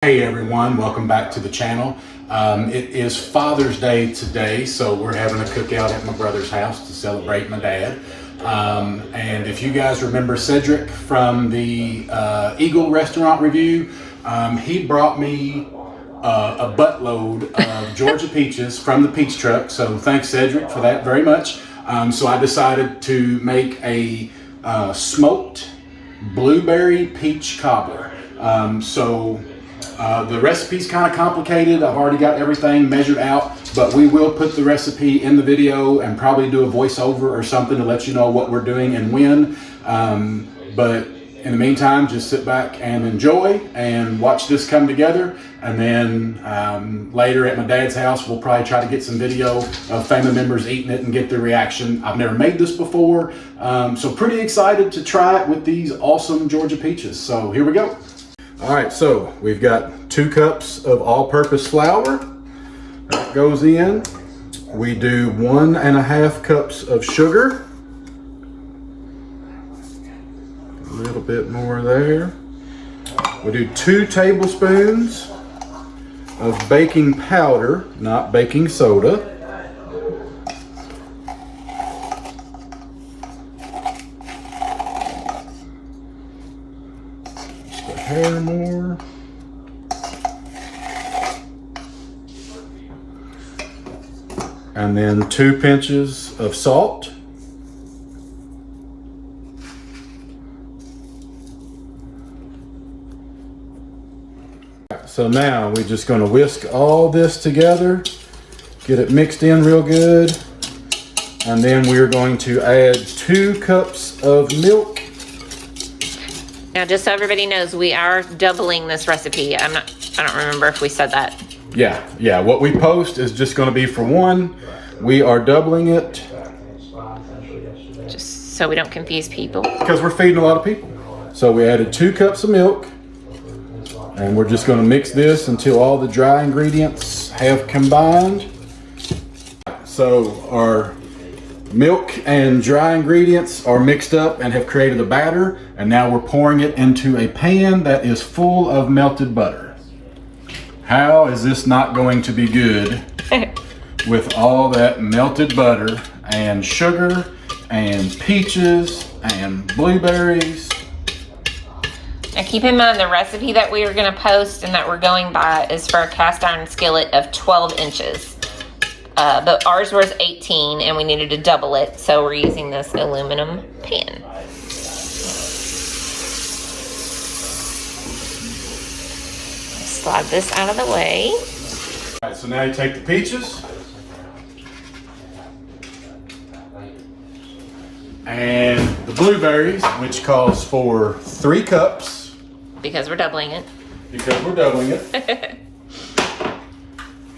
Hey everyone, welcome back to the channel. It is Father's Day today, so we're having a cookout at my brother's house to celebrate my dad. And if you guys remember Cedric from the Eagle restaurant review, he brought me a buttload of Georgia peaches from the peach truck, so thanks Cedric for that very much. So I decided to make a smoked blueberry peach cobbler. The recipe's kind of complicated. I've already got everything measured out, but we will put the recipe in the video and probably do a voiceover or something to let you know what we're doing and when. But in the meantime, just sit back and enjoy and watch this come together. And then later at my dad's house, we'll probably try to get some video of family members eating it and get their reaction. I've never made this before, so pretty excited to try it with these awesome Georgia peaches. So here we go. All right, so we've got 2 cups of all-purpose flour. That goes in. We do 1.5 cups of sugar. A little bit more there. We do 2 tablespoons of baking powder, not baking soda. Hair more. And then 2 pinches of salt. So now we're just going to whisk all this together, get it mixed in real good, and then we're going to add 2 cups of milk. Now, just so everybody knows, we are doubling this recipe. I don't remember if we said that. Yeah. What we post is just going to be for 1. We are doubling it. Just so we don't confuse people. Because we're feeding a lot of people. So we added 2 cups of milk. And we're just going to mix this until all the dry ingredients have combined. So our milk and dry ingredients are mixed up and have created a batter, and now we're pouring it into a pan that is full of melted butter. How is this not going to be good with all that melted butter and sugar and peaches and blueberries? Now keep in mind the recipe that we are going to post and that we're going by is for a cast iron skillet of 12 inches. But ours was 18 and we needed to double it, so we're using this aluminum pan. Slide this out of the way. All right, so now you take the peaches and the blueberries, which calls for 3 cups. Because we're doubling it.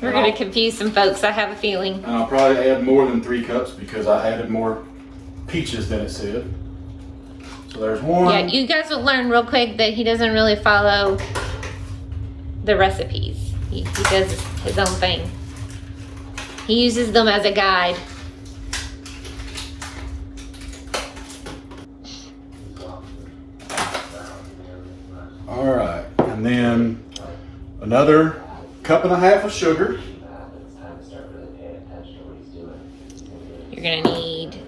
We're going to confuse some folks, I have a feeling. And I'll probably add more than 3 cups because I added more peaches than it said. So there's 1. Yeah, you guys will learn real quick that he doesn't really follow the recipes. He does his own thing. He uses them as a guide. All right, and then another 1.5 cups of sugar. You're gonna need,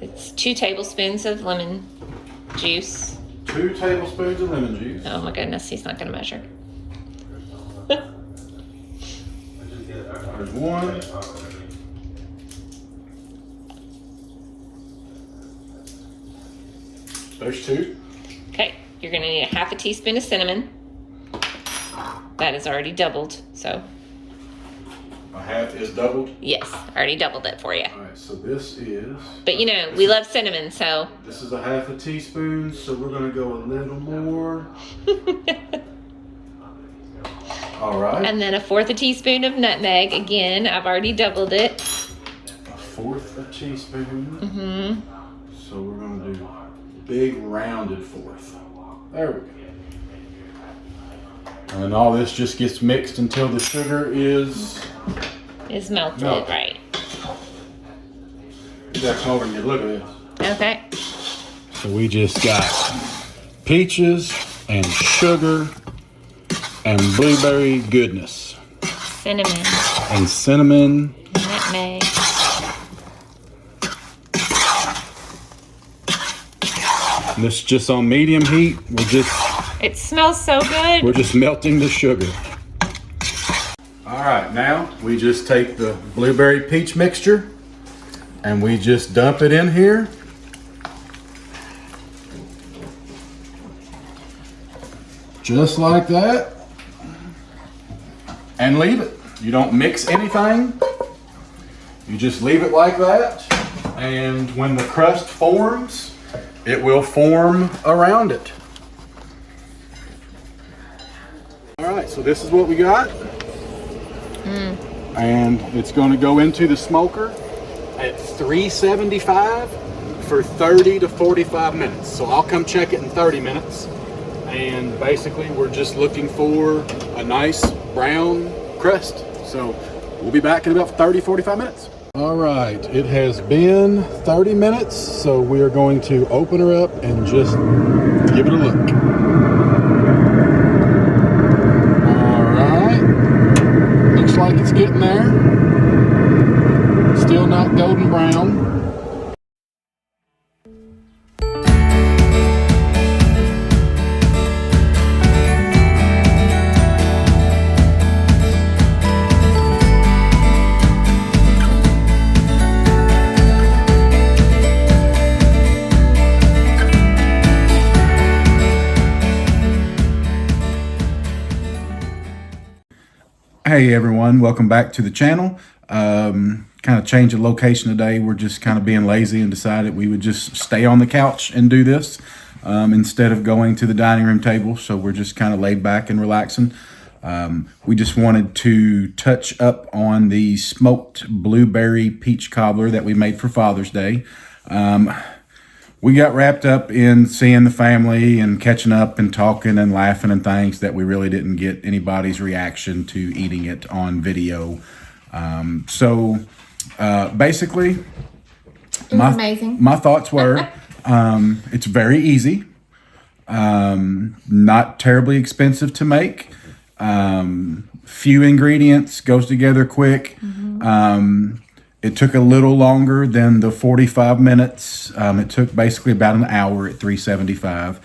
it's 2 tablespoons of lemon juice. 2 tablespoons of lemon juice. Oh my goodness, he's not gonna measure. There's 1. There's 2. Okay, you're gonna need 1/2 teaspoon of cinnamon. That is already doubled, so. 1/2 is doubled? Yes, I already doubled it for you. All right, so this is... But you know, we love cinnamon, so. This is 1/2 teaspoon, so we're gonna go a little more. All right. And then 1/4 teaspoon of nutmeg. Again, I've already doubled it. 1/4 teaspoon. Mm-hmm. So we're gonna do big rounded 1/4. There we go. And then all this just gets mixed until the sugar is Melted, right. You gotta come over and get a look at this. Okay. So we just got peaches and sugar and blueberry goodness. Cinnamon. And cinnamon. Nutmeg. And this is just on medium heat. It smells so good. We're just melting the sugar. All right, now we just take the blueberry peach mixture and we just dump it in here. Just like that. And leave it. You don't mix anything. You just leave it like that. And when the crust forms, it will form around it. All right, so this is what we got. And it's going to go into the smoker at 375 for 30 to 45 minutes. So I'll come check it in 30 minutes. And basically we're just looking for a nice brown crust. So we'll be back in about 30, 45 minutes. All right, it has been 30 minutes. So we are going to open her up and just give it a look. All right, looks like it's getting there. Still not golden brown. Hey everyone, welcome back to the channel. Kind of change the location today. We're just kind of being lazy and decided we would just stay on the couch and do this instead of going to the dining room table. So we're just kind of laid back and relaxing. We just wanted to touch up on the smoked blueberry peach cobbler that we made for Father's Day. We got wrapped up in seeing the family and catching up and talking and laughing and things that we really didn't get anybody's reaction to eating it on video. Basically, it was amazing. My thoughts were, it's very easy, not terribly expensive to make, few ingredients, goes together quick. It took a little longer than the 45 minutes. It took basically about an hour at 375.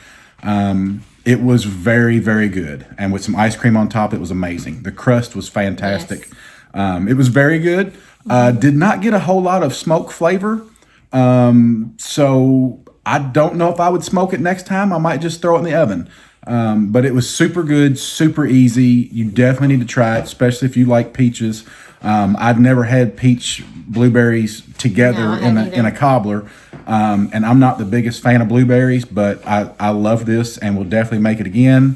It was very, very good. And with some ice cream on top, it was amazing. The crust was fantastic. Yes. It was very good. Did not get a whole lot of smoke flavor. So I don't know if I would smoke it next time. I might just throw it in the oven. But it was super good, super easy. You definitely need to try it, especially if you like peaches. I've never had peach blueberries together in a cobbler, and I'm not the biggest fan of blueberries, but I love this and will definitely make it again.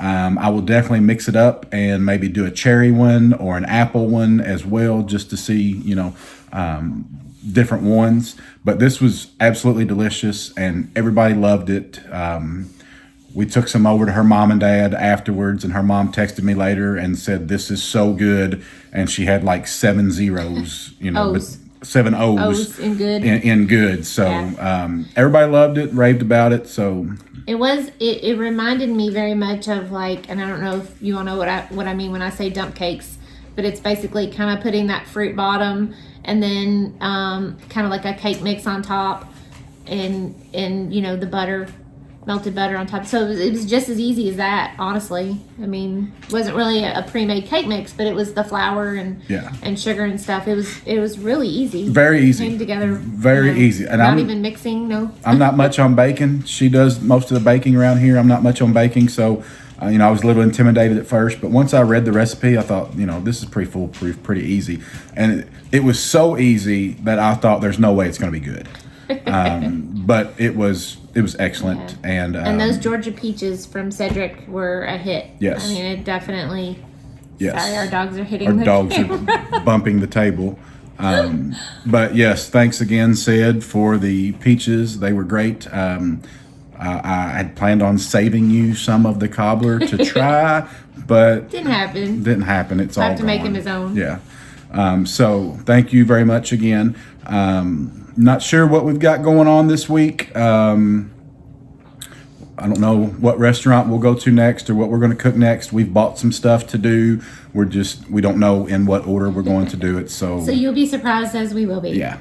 I will definitely mix it up and maybe do a cherry one or an apple one as well, just to see, different ones. But this was absolutely delicious and everybody loved it. We took some over to her mom and dad afterwards, and her mom texted me later and said, "This is so good." And she had like 7 zeros, but 7 O's in good. In good. So everybody loved it, raved about it. So it reminded me very much of and I don't know if you all know what I mean when I say dump cakes, but it's basically kind of putting that fruit bottom and then kind of like a cake mix on top and the butter. Melted butter on top. So it was just as easy as that, honestly. I mean, it wasn't really a pre-made cake mix, but it was the flour and sugar and stuff. It was really easy. Very easy. Came together. Very easy. And not even mixing, no. I'm not much on baking. She does most of the baking around here. I'm not much on baking, so I was a little intimidated at first, but once I read the recipe, I thought, this is pretty foolproof, pretty easy. And it was so easy that I thought there's no way it's going to be good. But it was excellent. Yeah. And those Georgia peaches from Cedric were a hit. Yes. I mean, it definitely. Yes. Sorry, our dogs are hitting our dogs are bumping the table. But yes, thanks again, Sid, for the peaches. They were great. I had planned on saving you some of the cobbler to try, but didn't happen. It's all have to gone. Make him his own. Yeah. So thank you very much again. Not sure what we've got going on this week. I don't know what restaurant we'll go to next or what we're going to cook next. We've bought some stuff to do. We don't know in what order we're going to do it. So you'll be surprised as we will be. Yeah.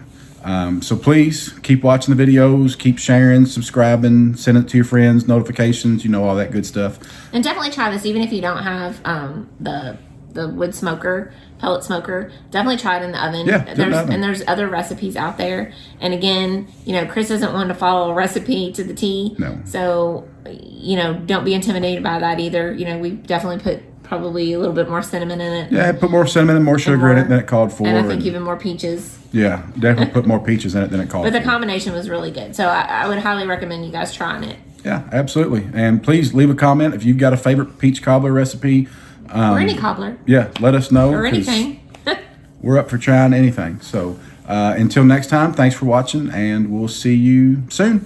So please keep watching the videos, keep sharing, subscribing, send it to your friends, notifications, all that good stuff. And definitely try this, even if you don't have the wood smoker, pellet smoker. Definitely try it in the oven. Yeah, there's other recipes out there. And again, Chris doesn't want to follow a recipe to the T. No. So, don't be intimidated by that either. We definitely put probably a little bit more cinnamon in it. Yeah, put more cinnamon and more sugar in it than it called for. And I think even more peaches. Yeah, definitely put more peaches in it than it called for. But the combination was really good. So I would highly recommend you guys trying it. Yeah, absolutely. And please leave a comment if you've got a favorite peach cobbler recipe. Or any cobbler. Yeah, let us know. Or anything. We're up for trying anything. So until next time, thanks for watching, and we'll see you soon.